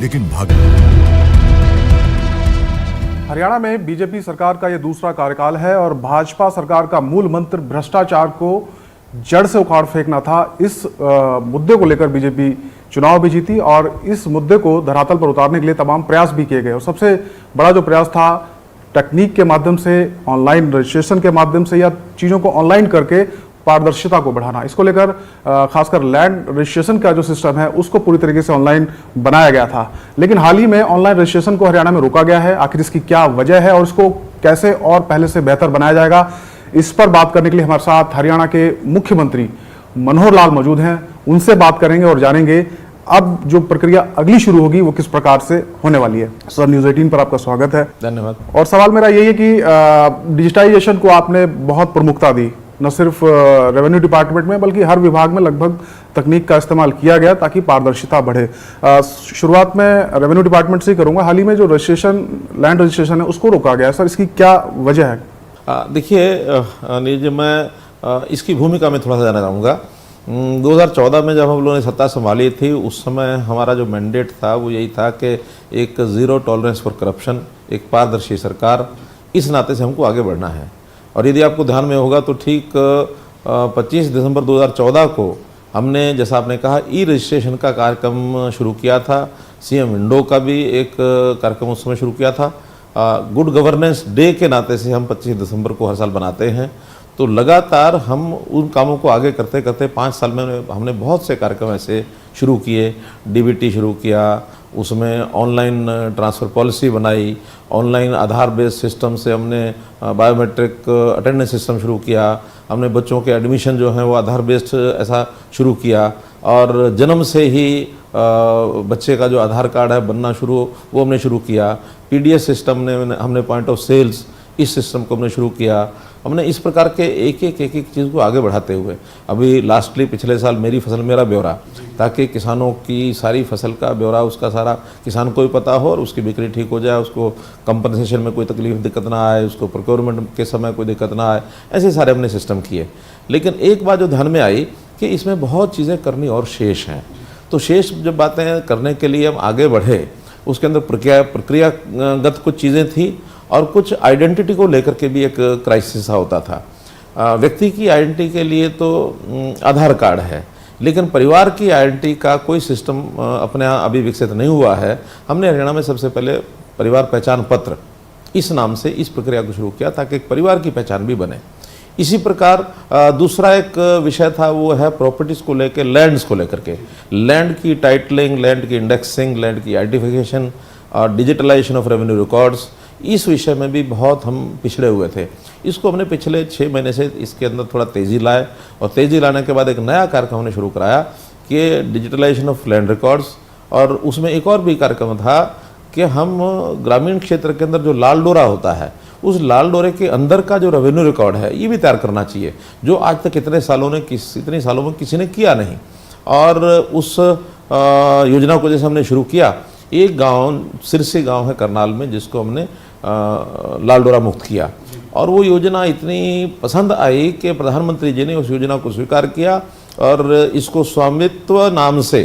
लेकिन हरियाणा में बीजेपी सरकार का यह दूसरा कार्यकाल है और भाजपा सरकार का मूल मंत्र भ्रष्टाचार को जड़ से उखाड़ फेंकना था। इस मुद्दे को लेकर बीजेपी चुनाव भी जीती और इस मुद्दे को धरातल पर उतारने के लिए तमाम प्रयास भी किए गए और सबसे बड़ा जो प्रयास था टेक्निक के माध्यम से, ऑनलाइन रजिस्ट्रेशन के माध्यम से या चीज़ों को ऑनलाइन करके पारदर्शिता को बढ़ाना। इसको लेकर खासकर लैंड रजिस्ट्रेशन का जो सिस्टम है उसको पूरी तरीके से ऑनलाइन बनाया गया था, लेकिन हाल ही में ऑनलाइन रजिस्ट्रेशन को हरियाणा में रोका गया है। आखिर इसकी क्या वजह है और इसको कैसे और पहले से बेहतर बनाया जाएगा, इस पर बात करने के लिए हमारे साथ हरियाणा के मुख्यमंत्री मनोहर लाल मौजूद हैं। उनसे बात करेंगे और जानेंगे अब जो प्रक्रिया अगली शुरू होगी वो किस प्रकार से होने वाली है। सर, न्यूज़ 18 पर आपका स्वागत है। धन्यवाद। और सवाल मेरा यही है कि डिजिटाइजेशन को आपने बहुत प्रमुखता दी, न सिर्फ रेवेन्यू डिपार्टमेंट में बल्कि हर विभाग में लगभग तकनीक का इस्तेमाल किया गया ताकि पारदर्शिता बढ़े। शुरुआत में रेवेन्यू डिपार्टमेंट से ही करूंगा। हाल ही में जो रजिस्ट्रेशन, लैंड रजिस्ट्रेशन है उसको रोका गया है, सर इसकी क्या वजह है? देखिए नीरज, मैं इसकी भूमिका में थोड़ा सा जानना चाहूँगा। 2014 में जब हम लोगों ने सत्ता संभाली थी उस समय हमारा जो मैंडेट था वो यही था कि एक ज़ीरो टॉलरेंस फॉर करप्शन, एक पारदर्शी सरकार, इस नाते से हमको आगे बढ़ना है। और यदि आपको ध्यान में होगा तो ठीक 25 दिसंबर 2014 को हमने, जैसा आपने कहा, ई रजिस्ट्रेशन का कार्यक्रम शुरू किया था। सीएम विंडो का भी एक कार्यक्रम उस समय शुरू किया था। गुड गवर्नेंस डे के नाते से हम 25 दिसंबर को हर साल बनाते हैं। तो लगातार हम उन कामों को आगे करते करते 5 साल में हमने बहुत से कार्यक्रम ऐसे शुरू किए। डीबीटी शुरू किया, उसमें ऑनलाइन ट्रांसफ़र पॉलिसी बनाई, ऑनलाइन आधार बेस्ड सिस्टम से हमने बायोमेट्रिक अटेंडेंस सिस्टम शुरू किया, हमने बच्चों के एडमिशन जो है वो आधार बेस्ड ऐसा शुरू किया, और जन्म से ही बच्चे का जो आधार कार्ड है बनना शुरू, वो हमने शुरू किया। पीडीएस सिस्टम ने हमने पॉइंट ऑफ सेल्स, इस सिस्टम को हमने शुरू किया। हमने इस प्रकार के एक एक चीज़ को आगे बढ़ाते हुए अभी लास्टली पिछले साल मेरी फसल मेरा ब्यौरा, ताकि किसानों की सारी फसल का ब्यौरा उसका सारा किसान को भी पता हो और उसकी बिक्री ठीक हो जाए, उसको कंपनसेशन में कोई तकलीफ दिक्कत ना आए, उसको प्रोक्योरमेंट के समय कोई दिक्कत ना आए, ऐसे सारे हमने सिस्टम किए। लेकिन एक बात जो ध्यान में आई कि इसमें बहुत चीज़ें करनी और शेष हैं। तो शेष जब बातें करने के लिए हम आगे बढ़े, उसके अंदर प्रक्रियागत कुछ चीज़ें थी और कुछ आइडेंटिटी को लेकर के भी एक क्राइसिस होता था। व्यक्ति की आइडेंटिटी के लिए तो आधार कार्ड है, लेकिन परिवार की आइडेंटिटी का कोई सिस्टम अपने यहाँ अभी विकसित नहीं हुआ है। हमने हरियाणा में सबसे पहले परिवार पहचान पत्र इस नाम से इस प्रक्रिया को शुरू किया ताकि एक परिवार की पहचान भी बने। इसी प्रकार दूसरा एक विषय था, वो है प्रॉपर्टीज़ को लेकर, लैंड्स को लेकर के, लैंड की टाइटलिंग, लैंड की इंडेक्सिंग, लैंड की आइडेंटिफिकेशन और डिजिटलाइजेशन ऑफ रेवेन्यू रिकॉर्ड्स। इस विषय में भी बहुत हम पिछड़े हुए थे। इसको हमने पिछले 6 महीने से इसके अंदर थोड़ा तेज़ी लाए और तेज़ी लाने के बाद एक नया कार्यक्रम हमने शुरू कराया कि डिजिटलाइजेशन ऑफ लैंड रिकॉर्ड्स। और उसमें एक और भी कार्यक्रम था कि हम ग्रामीण क्षेत्र के अंदर जो लाल डोरा होता है, उस लाल डोरे के अंदर का जो रेवेन्यू रिकॉर्ड है ये भी तैयार करना चाहिए, जो आज तक इतने सालों में किसी ने किया नहीं। और उस योजना को जैसे हमने शुरू किया, एक गांव सिरसी गांव है करनाल में, जिसको हमने लाल डोरा मुक्त किया, और वो योजना इतनी पसंद आई कि प्रधानमंत्री जी ने उस योजना को स्वीकार किया और इसको स्वामित्व नाम से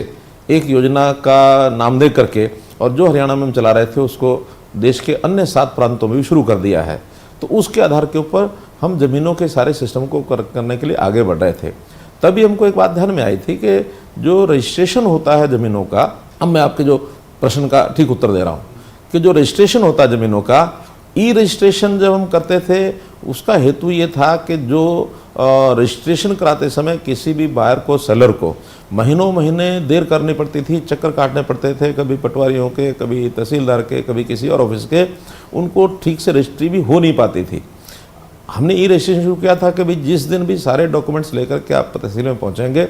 एक योजना का नाम दे करके, और जो हरियाणा में हम चला रहे थे उसको देश के अन्य 7 प्रांतों में भी शुरू कर दिया है। तो उसके आधार के ऊपर हम ज़मीनों के सारे सिस्टम को करने के लिए आगे बढ़ रहे थे। तभी हमको एक बात ध्यान में आई थी कि जो रजिस्ट्रेशन होता है ज़मीनों का, अब मैं आपके जो प्रश्न का ठीक उत्तर दे रहा हूँ कि जो रजिस्ट्रेशन होता है ज़मीनों का, ई रजिस्ट्रेशन जब हम करते थे उसका हेतु ये था कि जो रजिस्ट्रेशन कराते समय किसी भी बायर को, सेलर को महीनों महीने देर करनी पड़ती थी, चक्कर काटने पड़ते थे, कभी पटवारियों के, कभी तहसीलदार के, कभी किसी और ऑफिस के, उनको ठीक से रजिस्ट्री भी हो नहीं पाती थी। हमने ई रजिस्ट्रेशन शुरू किया था कि भाई जिस दिन भी सारे डॉक्यूमेंट्स लेकर के आप तहसील में पहुँचेंगे,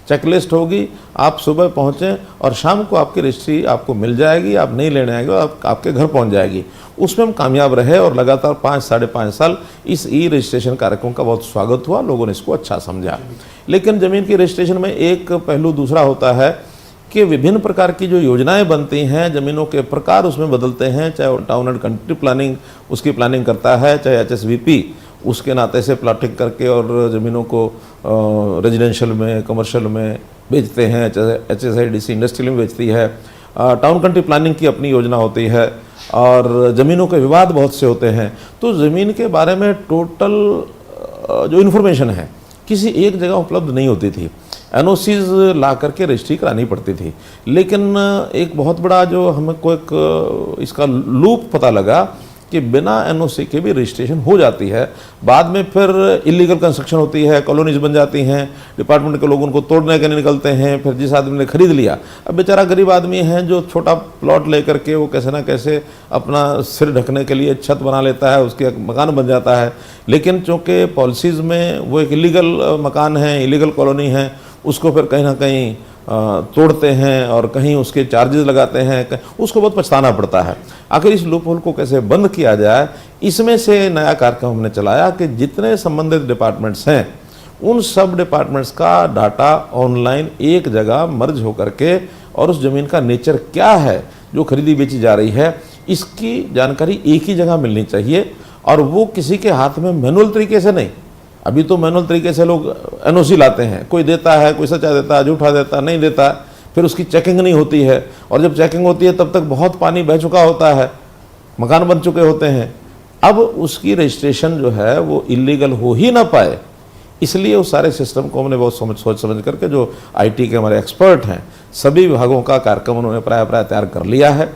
चेकलिस्ट होगी, आप सुबह पहुँचें और शाम को आपकी रजिस्ट्री आपको मिल जाएगी, आप नहीं लेने आएंगे, आपके घर पहुँच जाएगी। उसमें हम कामयाब रहे और लगातार 5-5.5 साल इस ई रजिस्ट्रेशन कार्यक्रम का बहुत स्वागत हुआ, लोगों ने इसको अच्छा समझा। लेकिन ज़मीन की रजिस्ट्रेशन में एक पहलू दूसरा होता है कि विभिन्न प्रकार की जो योजनाएं बनती हैं, ज़मीनों के प्रकार उसमें बदलते हैं, चाहे टाउन एंड कंट्री प्लानिंग उसकी प्लानिंग करता है, चाहे HSVP उसके नाते से प्लाटिंग करके और ज़मीनों को रेजिडेंशियल में, कमर्शियल में बेचते हैं, HSIDC इंडस्ट्रियल में बेचती है, टाउन कंट्री प्लानिंग की अपनी योजना होती है और ज़मीनों के विवाद बहुत से होते हैं। तो ज़मीन के बारे में टोटल जो इन्फॉर्मेशन है किसी एक जगह उपलब्ध नहीं होती थी। एनओसीज ला करके रजिस्ट्री करानी पड़ती थी। लेकिन एक बहुत बड़ा जो हमको एक इसका लूप पता लगा कि बिना एनओसी के भी रजिस्ट्रेशन हो जाती है। बाद में फिर इलीगल कंस्ट्रक्शन होती है, कॉलोनीज बन जाती हैं, डिपार्टमेंट के लोग उनको तोड़ने के लिए निकलते हैं। फिर जिस आदमी ने खरीद लिया, अब बेचारा गरीब आदमी है जो छोटा प्लॉट लेकर के वो कैसे ना कैसे अपना सिर ढकने के लिए छत बना लेता है, उसके मकान बन जाता है। लेकिन चूँकि पॉलिसीज़ में वो एक इलीगल मकान है, इलीगल कॉलोनी है, उसको फिर कहीं ना कहीं तोड़ते हैं और कहीं उसके चार्जेस लगाते हैं, उसको बहुत पछताना पड़ता है। आखिर इस लूप होल को कैसे बंद किया जाए, इसमें से नया कार्यक्रम हमने चलाया कि जितने संबंधित डिपार्टमेंट्स हैं उन सब डिपार्टमेंट्स का डाटा ऑनलाइन एक जगह मर्ज होकर के और उस ज़मीन का नेचर क्या है जो खरीदी बेची जा रही है, इसकी जानकारी एक ही जगह मिलनी चाहिए। और वो किसी के हाथ में मैनुअल तरीके से नहीं। अभी तो मैनुअल तरीके से लोग एनओसी लाते हैं, कोई देता है, कोई सच्चा देता है, झूठा देता है, नहीं देता है, फिर उसकी चेकिंग नहीं होती है। और जब चेकिंग होती है तब तक बहुत पानी बह चुका होता है, मकान बन चुके होते हैं। अब उसकी रजिस्ट्रेशन जो है वो इलीगल हो ही ना पाए, इसलिए उस सारे सिस्टम को हमने बहुत सोच समझ करके, जो आईटी के हमारे एक्सपर्ट हैं, सभी विभागों का कार्यक्रम उन्होंने प्राय तैयार कर लिया है।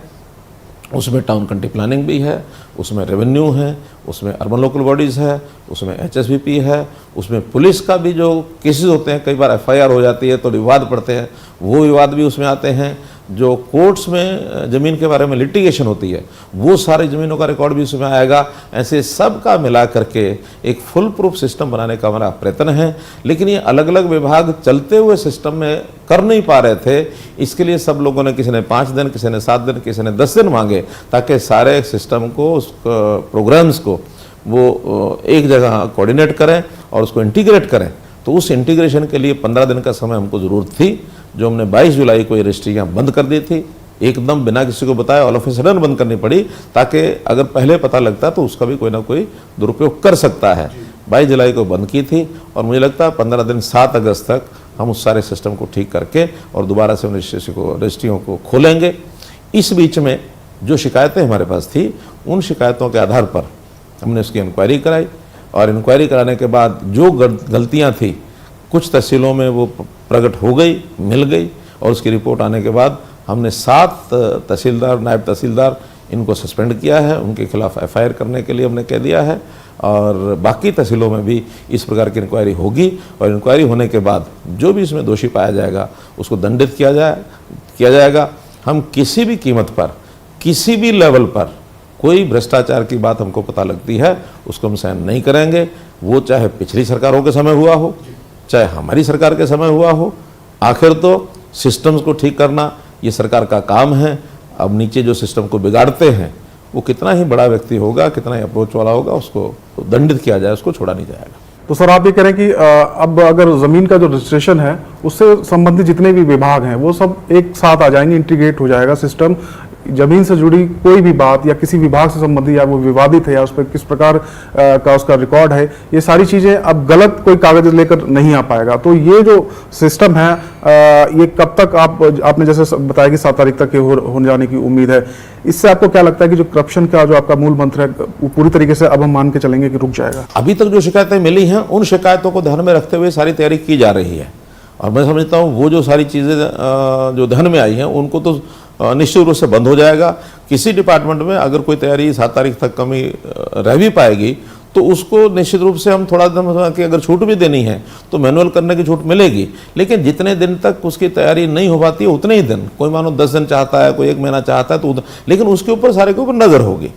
उसमें टाउन कंट्री प्लानिंग भी है, उसमें रेवेन्यू है, उसमें अर्बन लोकल बॉडीज़ है, उसमें एचएसबीपी है, उसमें पुलिस का भी जो केसेस होते हैं, कई बार एफआईआर हो जाती है तो विवाद पड़ते हैं, वो विवाद भी उसमें आते हैं। जो कोर्ट्स में ज़मीन के बारे में लिटिगेशन होती है वो सारी ज़मीनों का रिकॉर्ड भी उसमें आएगा। ऐसे सब का मिला करके एक फुल प्रूफ सिस्टम बनाने का हमारा प्रयत्न है। लेकिन ये अलग अलग विभाग चलते हुए सिस्टम में कर नहीं पा रहे थे, इसके लिए सब लोगों ने, किसी ने 5 दिन, किसी ने 7 दिन, किसी ने 10 दिन मांगे, ताकि सारे सिस्टम को, उस प्रोग्राम्स को वो एक जगह कोऑर्डिनेट करें और उसको इंटीग्रेट करें। तो उस इंटीग्रेशन के लिए 15 दिन का समय हमको ज़रूरत थी, जो हमने 22 जुलाई को ये रजिस्ट्रियाँ बंद कर दी थी, एकदम बिना किसी को बताए ऑल ऑफ ए सडन बंद करनी पड़ी, ताकि अगर पहले पता लगता तो उसका भी कोई ना कोई दुरुपयोग कर सकता है। 22 जुलाई को बंद की थी और मुझे लगता है 15 दिन 7 अगस्त तक हम उस सारे सिस्टम को ठीक करके और दोबारा से रजिस्ट्रियों को खोलेंगे। इस बीच में जो शिकायतें हमारे पास थी, उन शिकायतों के आधार पर हमने उसकी इंक्वायरी कराई और इंक्वायरी कराने के बाद जो गलतियाँ थी कुछ तहसीलों में वो प्रकट हो गई, मिल गई, और उसकी रिपोर्ट आने के बाद हमने 7 तहसीलदार, नायब तहसीलदार, इनको सस्पेंड किया है, उनके खिलाफ एफआईआर करने के लिए हमने कह दिया है। और बाकी तहसीलों में भी इस प्रकार की इंक्वायरी होगी और इंक्वायरी होने के बाद जो भी इसमें दोषी पाया जाएगा उसको दंडित किया जाएगा। हम किसी भी कीमत पर, किसी भी लेवल पर कोई भ्रष्टाचार की बात हमको पता लगती है उसको हम सहन नहीं करेंगे। वो चाहे पिछली सरकारों के समय हुआ हो, चाहे हमारी सरकार के समय हुआ हो। आखिर तो सिस्टम्स को ठीक करना ये सरकार का काम है। अब नीचे जो सिस्टम को बिगाड़ते हैं वो कितना ही बड़ा व्यक्ति होगा, कितना ही अप्रोच वाला होगा, उसको दंडित किया जाए, उसको छोड़ा नहीं जाएगा। तो सर आप ये कह रहे हैं कि अब अगर ज़मीन का जो रजिस्ट्रेशन है उससे संबंधित जितने भी विभाग हैं वो सब एक साथ आ जाएंगे, इंटीग्रेट हो जाएगा सिस्टम। जमीन से जुड़ी कोई भी बात या किसी विभाग से संबंधित, या वो विवादित है या उस पर किस प्रकार का उसका रिकॉर्ड है, ये सारी चीज़ें अब गलत कोई कागज लेकर नहीं आ पाएगा। तो ये जो सिस्टम है ये कब तक आपने जैसे बताया कि 7 तारीख तक होने जाने की उम्मीद है। इससे आपको क्या लगता है कि जो करप्शन का जो आपका मूल मंत्र है वो पूरी तरीके से अब हम मान के चलेंगे कि रुक जाएगा? अभी तक जो शिकायतें मिली हैं उन शिकायतों को ध्यान में रखते हुए सारी तैयारी की जा रही है। और मैं समझता हूँ वो जो सारी चीज़ें जो ध्यान में आई हैं उनको तो निश्चित रूप से बंद हो जाएगा। किसी डिपार्टमेंट में अगर कोई तैयारी 7 तारीख तक कमी रह भी पाएगी तो उसको निश्चित रूप से हम थोड़ा दिन कि अगर छूट भी देनी है तो मैनुअल करने की छूट मिलेगी। लेकिन जितने दिन तक उसकी तैयारी नहीं हो पाती है उतने ही दिन, कोई मानो 10 दिन चाहता है, कोई 1 महीना चाहता है, तो लेकिन उसके ऊपर सारे के ऊपर नज़र होगी।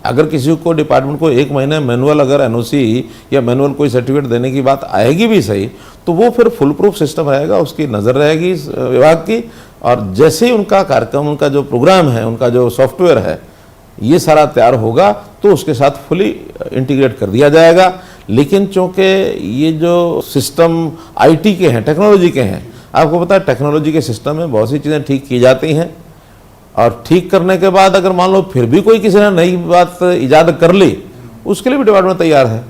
अगर किसी को डिपार्टमेंट को 1 महीने मैनुअल अगर एनओसी या मैनुअल कोई सर्टिफिकेट देने की बात आएगी भी सही, तो वो फिर फुल प्रूफ सिस्टम रहेगा, उसकी नज़र रहेगी इस विभाग की। और जैसे ही उनका कार्यक्रम, उनका जो प्रोग्राम है, उनका जो सॉफ्टवेयर है, ये सारा तैयार होगा तो उसके साथ फुली इंटीग्रेट कर दिया जाएगा। लेकिन चूँकि ये जो सिस्टम आईटी के हैं, टेक्नोलॉजी के हैं, आपको पता है टेक्नोलॉजी के सिस्टम में बहुत सी चीज़ें ठीक की जाती हैं और ठीक करने के बाद अगर मान लो फिर भी कोई किसी ने नई बात ईजाद कर ली, उसके लिए भी डिपार्टमेंट तैयार है।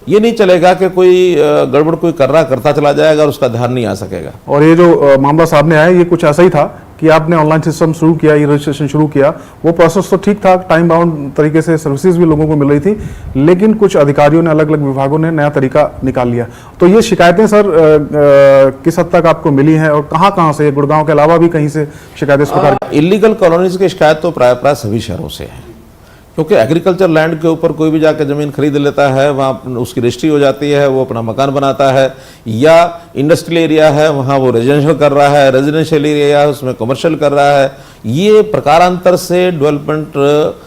ये नहीं चलेगा कि कोई गड़बड़ कोई करता चला जाएगा और उसका ध्यान नहीं आ सकेगा। और ये जो मामला सामने आया ये कुछ ऐसा ही था कि आपने ऑनलाइन सिस्टम शुरू किया, ई रजिस्ट्रेशन शुरू किया, वो प्रोसेस तो ठीक था, टाइम बाउंड तरीके से सर्विसेज भी लोगों को मिल रही थी, लेकिन कुछ अधिकारियों ने, अलग अलग विभागों ने नया तरीका निकाल लिया। तो ये शिकायतें सर किस हद तक आपको मिली हैं और कहाँ कहाँ से, गुड़गांव के अलावा भी कहीं से शिकायतें इस प्रकार? इलीगल कॉलोनीज की शिकायत तो प्राय सभी शहरों से है, क्योंकि एग्रीकल्चर लैंड के ऊपर कोई भी जाकर ज़मीन खरीद लेता है, वहाँ उसकी रजिस्ट्री हो जाती है, वो अपना मकान बनाता है, या इंडस्ट्रियल एरिया है वहाँ वो रेजिडेंशियल कर रहा है, रेजिडेंशियल एरिया है उसमें कमर्शियल कर रहा है। ये प्रकारांतर से डेवलपमेंट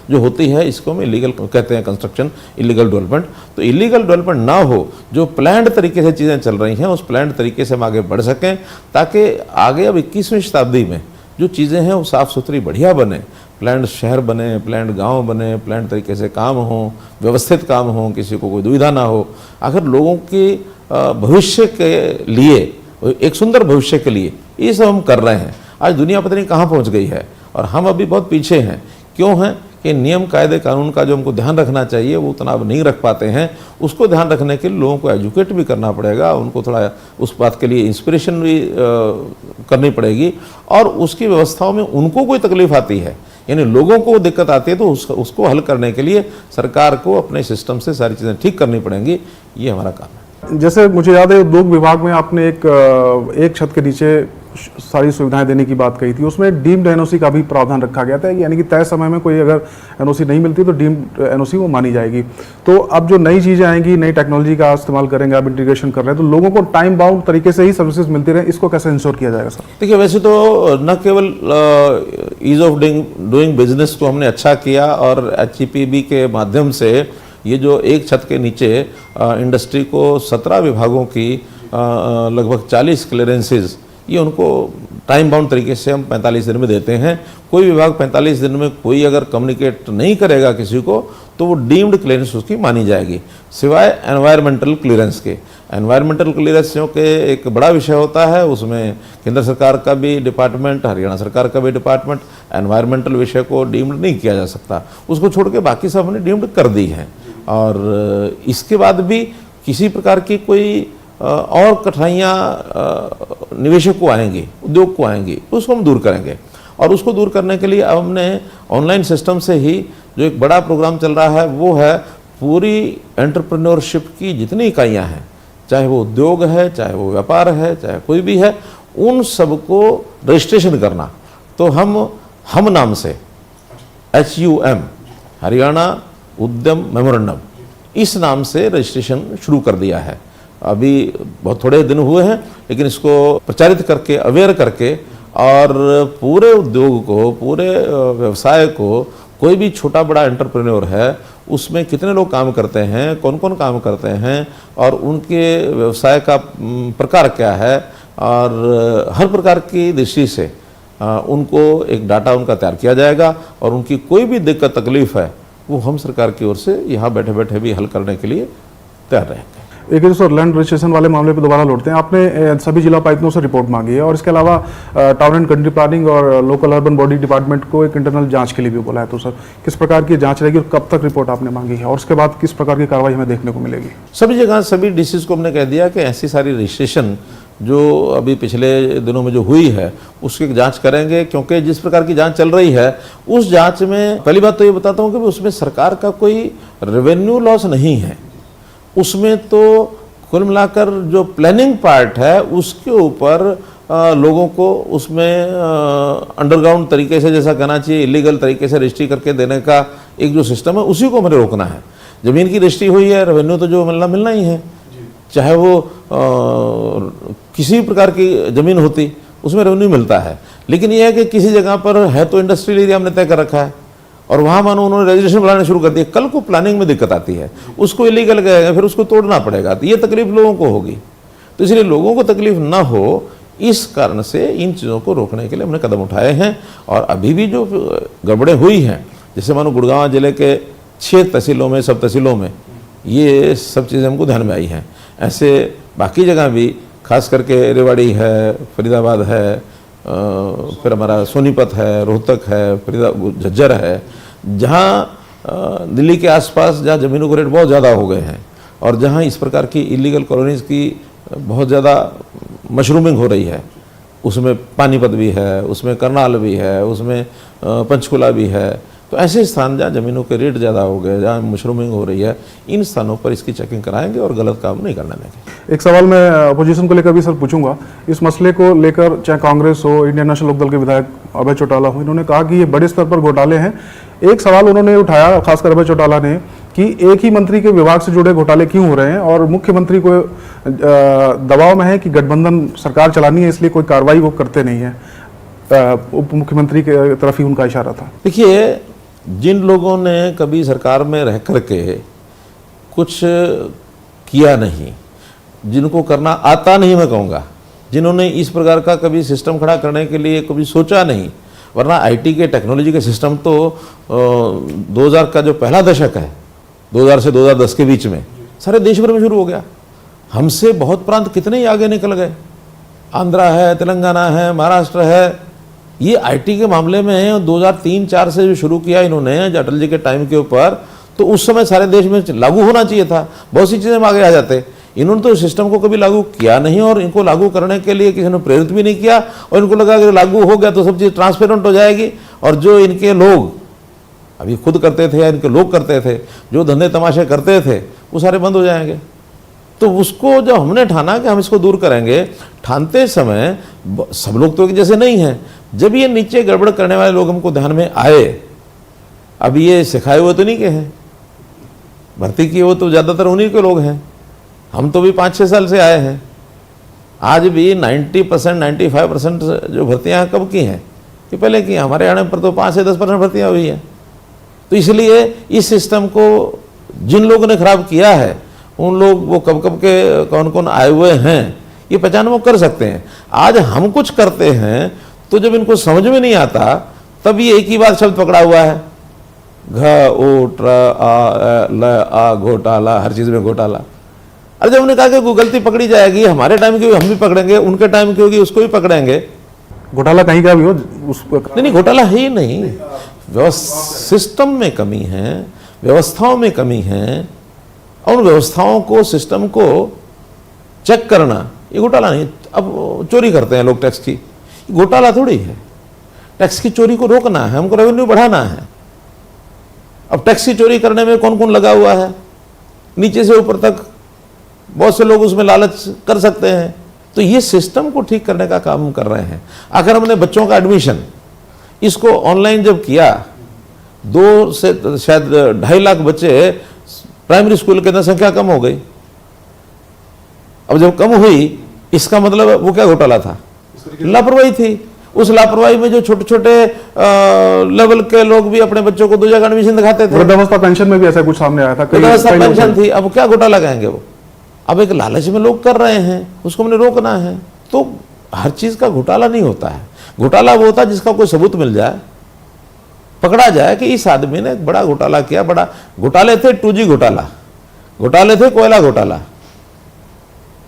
जो होती है इसको हम इलीगल कहते हैं, कंस्ट्रक्शन इलीगल डेवलपमेंट। तो इलीगल डेवलपमेंट ना हो, जो प्लान्ड तरीके से चीज़ें चल रही हैं उस प्लान्ड तरीके से हम आगे बढ़ सकें, ताकि आगे अब 21वीं शताब्दी में जो चीज़ें हैं वो साफ़ सुथरी बढ़िया बने, प्लान्ड शहर बने, प्लान्ड गांव बने, प्लान्ड तरीके से काम हो, व्यवस्थित काम हो, किसी को कोई दुविधा ना हो। आखिर लोगों के भविष्य के लिए, एक सुंदर भविष्य के लिए ये सब हम कर रहे हैं। आज दुनिया पता नहीं कहाँ पहुँच गई है और हम अभी बहुत पीछे हैं। क्यों हैं कि नियम कायदे कानून का जो हमको ध्यान रखना चाहिए वो उतना अब नहीं रख पाते हैं। उसको ध्यान रखने के लिए लोगों को एजुकेट भी करना पड़ेगा, उनको थोड़ा उस बात के लिए इंस्पिरेशन भी करनी पड़ेगी, और उसकी व्यवस्थाओं में उनको कोई तकलीफ आती है, यानी लोगों को दिक्कत आती है, तो उसको हल करने के लिए सरकार को अपने सिस्टम से सारी चीज़ें ठीक करनी पड़ेंगी। ये हमारा काम है। जैसे मुझे याद है उद्योग विभाग में आपने एक छत के नीचे सारी सुविधाएं देने की बात कही थी, उसमें डीम्ड एनओसी का भी प्रावधान रखा गया था, यानी कि तय समय में कोई अगर एनओसी नहीं मिलती तो डीम्ड एनओसी वो मानी जाएगी। तो अब जो नई चीज़ें आएंगी, नई टेक्नोलॉजी का इस्तेमाल करेंगे, आप इंटीग्रेशन कर रहे हैं, तो लोगों को टाइम बाउंड तरीके से ही सर्विसेज मिलती रहे, इसको कैसे इंश्योर किया जाएगा सर? देखिए, वैसे तो न केवल ईज ऑफ डूइंग बिजनेस को हमने अच्छा किया, और HEPB के माध्यम से ये जो एक छत के नीचे इंडस्ट्री को 17 विभागों की लगभग 40 क्लियरेंसेज, ये उनको टाइम बाउंड तरीके से हम 45 दिन में देते हैं। कोई विभाग 45 दिन में कोई अगर कम्युनिकेट नहीं करेगा किसी को, तो वो डीम्ड क्लियरेंस उसकी मानी जाएगी, सिवाय एनवायरमेंटल क्लियरेंस के। एनवायरमेंटल क्लियरेंस जो कि एक बड़ा विषय होता है, उसमें केंद्र सरकार का भी डिपार्टमेंट, हरियाणा सरकार का भी डिपार्टमेंट एनवायरमेंटल विषय को डीम्ड नहीं किया जा सकता, उसको छोड़ के बाकी सब हमने डीम्ड कर दी है। और इसके बाद भी किसी प्रकार की कोई और कठिनाइयाँ निवेशक को आएंगी, उद्योग को आएंगी, उसको हम दूर करेंगे। और उसको दूर करने के लिए अब हमने ऑनलाइन सिस्टम से ही जो एक बड़ा प्रोग्राम चल रहा है, वो है पूरी एंटरप्रेन्योरशिप की जितनी इकाइयाँ हैं, चाहे वो उद्योग है, चाहे वो व्यापार है, चाहे कोई भी है, उन सबको रजिस्ट्रेशन करना। तो हम नाम से HUM, हरियाणा उद्यम मेमोरेंडम, इस नाम से रजिस्ट्रेशन शुरू कर दिया है। अभी बहुत थोड़े दिन हुए हैं, लेकिन इसको प्रचारित करके, अवेयर करके, और पूरे उद्योग को, पूरे व्यवसाय को, कोई भी छोटा बड़ा एंटरप्रेन्योर है, उसमें कितने लोग काम करते हैं, कौन कौन काम करते हैं, और उनके व्यवसाय का प्रकार क्या है, और हर प्रकार की दृष्टि से उनको एक डाटा उनका तैयार किया जाएगा, और उनकी कोई भी दिक्कत तकलीफ है वो हम सरकार की ओर से यहाँ बैठे बैठे भी हल करने के लिए तैयार रहेंगे। एक सर लैंड रजिस्ट्रेशन वाले मामले पे दोबारा लौटते हैं। आपने सभी जिला उपायुक्तों से रिपोर्ट मांगी है, और इसके अलावा टाउन एंड कंट्री प्लानिंग और लोकल अर्बन बॉडी डिपार्टमेंट को एक इंटरनल जांच के लिए भी बोला है। तो सर किस प्रकार की जांच रहेगी और कब तक रिपोर्ट आपने मांगी है, और उसके बाद किस प्रकार की कार्रवाई हमें देखने को मिलेगी? सभी जगह सभी DCs को हमने कह दिया कि ऐसी सारी रजिस्ट्रेशन जो अभी पिछले दिनों में जो हुई है उसकी जांच करेंगे, क्योंकि जिस प्रकार की जांच चल रही है उस जांच में पहली बात तो ये बताता हूँ कि उसमें सरकार का कोई रेवेन्यू लॉस नहीं है। उसमें तो कुल मिलाकर जो प्लानिंग पार्ट है उसके ऊपर लोगों को उसमें अंडरग्राउंड तरीके से, जैसा कहना चाहिए इलीगल तरीके से रजिस्ट्री करके देने का एक जो सिस्टम है, उसी को हमें रोकना है। ज़मीन की रजिस्ट्री हुई है, रेवेन्यू तो जो मिलना ही है, चाहे वो किसी प्रकार की ज़मीन होती उसमें रेवेन्यू मिलता है। लेकिन यह है कि किसी जगह पर है तो इंडस्ट्रियल एरिया हमने तय कर रखा है, और वहाँ मानो उन्होंने रजिस्ट्रेशन बनाना शुरू कर दिया, कल को प्लानिंग में दिक्कत आती है, उसको इलीगल कहेगा, फिर उसको तोड़ना पड़ेगा, तो ये तकलीफ लोगों को होगी। तो इसलिए लोगों को तकलीफ ना हो, इस कारण से इन चीज़ों को रोकने के लिए हमने कदम उठाए हैं। और अभी भी जो गड़बड़ें हुई हैं, जैसे मानो गुड़गांव जिले के 6 तहसीलों में, सब तहसीलों में ये सब चीज़ें हमको ध्यान में आई हैं, ऐसे बाकी जगह भी, खास करके रेवाड़ी है, फरीदाबाद है, फिर हमारा सोनीपत है, रोहतक है, झज्जर है, जहाँ दिल्ली के आसपास जहाँ ज़मीनों के रेट बहुत ज़्यादा हो गए हैं, और जहाँ इस प्रकार की इलीगल कॉलोनीज़ की बहुत ज़्यादा मशरूमिंग हो रही है, उसमें पानीपत भी है, उसमें करनाल भी है, उसमें पंचकुला भी है। तो ऐसे स्थान जहाँ ज़मीनों के रेट ज़्यादा हो गए, जहाँ मशरूमिंग हो रही है, इन स्थानों पर इसकी चेकिंग कराएंगे और गलत काम नहीं करने देंगे। एक सवाल मैं अपोजिशन को लेकर भी सर पूछूंगा। इस मसले को लेकर चाहे कांग्रेस हो, इंडियन नेशनल लोकदल के विधायक अभय चौटाला हो, इन्होंने कहा कि ये बड़े स्तर पर घोटाले हैं। एक सवाल उन्होंने उठाया, खासकर अभय चौटाला ने, कि एक ही मंत्री के विभाग से जुड़े घोटाले क्यों हो रहे हैं और मुख्यमंत्री को दबाव में है कि गठबंधन सरकार चलानी है, इसलिए कोई कार्रवाई वो करते नहीं है। उप मुख्यमंत्री की तरफ ही उनका इशारा था। देखिए, जिन लोगों ने कभी सरकार में रह करके कुछ किया नहीं, जिनको करना आता नहीं, मैं कहूँगा, जिन्होंने इस प्रकार का कभी सिस्टम खड़ा करने के लिए कभी सोचा नहीं, वरना आईटी के टेक्नोलॉजी के सिस्टम तो 2000 का जो पहला दशक है, 2000 से 2010 के बीच में सारे देश भर में शुरू हो गया। हमसे बहुत प्रांत कितने ही आगे निकल गए। आंध्रा है, तेलंगाना है, महाराष्ट्र है, ये आईटी के मामले में 2003-4 से जो शुरू किया इन्होंने अटल जी के टाइम के ऊपर, तो उस समय सारे देश में लागू होना चाहिए था, बहुत सी चीज़ें में आगे आ जाते। इन्होंने तो सिस्टम को कभी लागू किया नहीं और इनको लागू करने के लिए किसी ने प्रेरित भी नहीं किया, और इनको लगा कि लागू हो गया तो सब चीज़ ट्रांसपेरेंट हो जाएगी, और जो इनके लोग अभी खुद करते थे या इनके लोग करते थे, जो धंधे तमाशे करते थे, वो सारे बंद हो जाएंगे। तो उसको जब हमने ठाना कि हम इसको दूर करेंगे, ठानते समय सब लोग तो एक जैसे नहीं हैं। जब ये नीचे गड़बड़ करने वाले लोग हमको ध्यान में आए, अब ये सिखाए हुए तो नहीं के हैं, भर्ती किए हुए तो ज़्यादातर उन्हीं के लोग हैं। हम तो भी 5-6 साल से आए हैं। आज भी 90%, 95% जो भर्तियाँ कब की हैं, कि पहले की। हमारे आने पर तो 5 से 10% भर्तियाँ हुई हैं। तो इसलिए इस सिस्टम को जिन लोगों ने खराब किया है, उन लोग वो कब कब के कौन कौन आए हुए हैं, ये पहचान वो कर सकते हैं। आज हम कुछ करते हैं तो जब इनको समझ में नहीं आता, तब ये एक ही बात शब्द पकड़ा हुआ है, घ ओ ट्र आ ल आ घोटाला, हर चीज़ में घोटाला। अरे जब हमने कहा कि कोई गलती पकड़ी जाएगी, हमारे टाइम की हम भी पकड़ेंगे, उनके टाइम की होगी उसको भी पकड़ेंगे। घोटाला कहीं का भी हो नहीं, घोटाला है ही नहीं। सिस्टम में कमी है, व्यवस्थाओं में कमी है, और उन व्यवस्थाओं को, सिस्टम को चेक करना, ये घोटाला नहीं। अब चोरी करते हैं लोग टैक्स की, घोटाला थोड़ी है। टैक्स की चोरी को रोकना है, हमको रेवेन्यू बढ़ाना है। अब टैक्स की चोरी करने में कौन कौन लगा हुआ है, नीचे से ऊपर तक बहुत से लोग उसमें लालच कर सकते हैं। तो ये सिस्टम को ठीक करने का काम हम कर रहे हैं। अगर हमने बच्चों का एडमिशन इसको ऑनलाइन जब किया, 2 से शायद 2.5 लाख बच्चे प्राइमरी स्कूल के अंदर संख्या कम हो गई। अब जब कम हुई, इसका मतलब वो क्या घोटाला था? लापरवाही थी। उस लापरवाही में जो छोटे छोटे लेवल के लोग भी अपने बच्चों को 2 जगह एडमिशन दिखाते थे। वृद्धावस्था पेंशन में भी ऐसा कुछ सामने आया था। वृद्धावस्था पेंशन थी। अब क्या घोटाला कहेंगे वो? अब एक लालच में लोग कर रहे हैं, उसको हमने रोकना है। तो हर चीज का घोटाला नहीं होता है। घोटाला वो होता है जिसका कोई सबूत मिल जाए, पकड़ा जाए कि इस आदमी ने एक बड़ा घोटाला किया। बड़ा घोटाले थे 2G घोटाला, घोटाले थे कोयला घोटाला,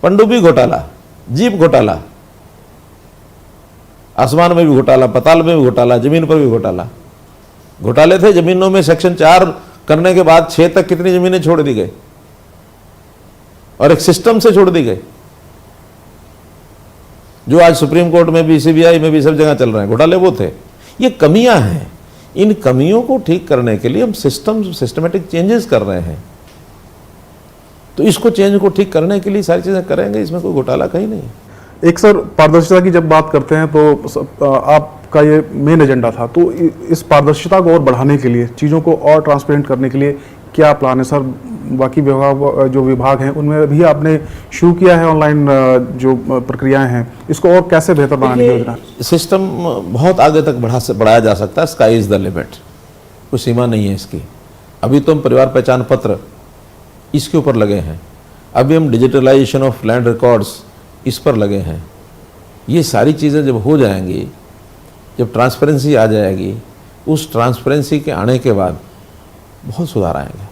पनडुब्बी घोटाला, जीप घोटाला, आसमान में भी घोटाला, पताल में भी घोटाला, जमीन पर भी घोटाला। घोटाले थे जमीनों में सेक्शन 4 करने के बाद 6 तक कितनी जमीनें छोड़ दी गई और एक सिस्टम से छोड़ दी गई, जो आज सुप्रीम कोर्ट में भी, CBI में भी, सब जगह चल रहे हैं। घोटाले वो थे। ये कमियां हैं। इन कमियों को ठीक करने के लिए हम सिस्टमेटिक चेंजेस कर रहे हैं। तो इसको चेंज को ठीक करने के लिए सारी चीजें करेंगे, इसमें कोई घोटाला कहीं नहीं। एक सर, पारदर्शिता की जब बात करते हैं तो आपका ये मेन एजेंडा था, तो इस पारदर्शिता को और बढ़ाने के लिए, चीज़ों को और ट्रांसपेरेंट करने के लिए क्या प्लान है सर? बाकी विभाग हैं उनमें भी आपने शुरू किया है ऑनलाइन जो प्रक्रियाएं हैं, इसको और कैसे बेहतर बनाने की योजना? सिस्टम बहुत आगे तक बढ़ाया जा सकता है। स्काई इज द लिमिट, कोई सीमा नहीं है इसकी। अभी तो हम परिवार पहचान पत्र इसके ऊपर लगे हैं, अभी हम डिजिटलाइजेशन ऑफ लैंड रिकॉर्ड्स इस पर लगे हैं। ये सारी चीज़ें जब हो जाएंगी, जब ट्रांसपेरेंसी आ जाएगी, उस ट्रांसपेरेंसी के आने के बाद बहुत सुधार आएंगे।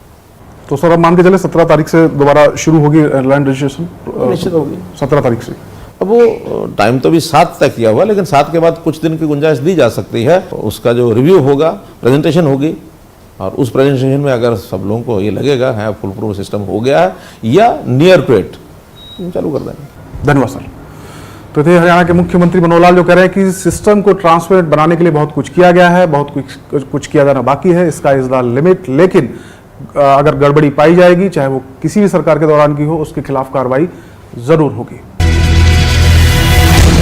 तो सर अब मान के चले 17 तारीख से दोबारा शुरू होगी लैंड रजिस्ट्रेशन? निश्चित होगी 17 तारीख से। अब वो टाइम तो भी 7 तक किया हुआ, लेकिन 7 के बाद कुछ दिन की गुंजाइश दी जा सकती है। उसका जो रिव्यू होगा, प्रेजेंटेशन होगी, और उस प्रेजेंटेशन में अगर सब लोगों को ये लगेगा है फुल प्रूफ सिस्टम हो गया है या नियर टू इट, चालू कर देंगे। धन्यवाद सर। तो थे हरियाणा के मुख्यमंत्री मनोहर लाल, जो कह रहे हैं कि सिस्टम को ट्रांसपेरेंट बनाने के लिए बहुत कुछ किया गया है, बहुत कुछ किया जाना बाकी है, इसका इज द लिमिट। लेकिन अगर गड़बड़ी पाई जाएगी, चाहे वो किसी भी सरकार के दौरान की हो, उसके खिलाफ कार्रवाई जरूर होगी।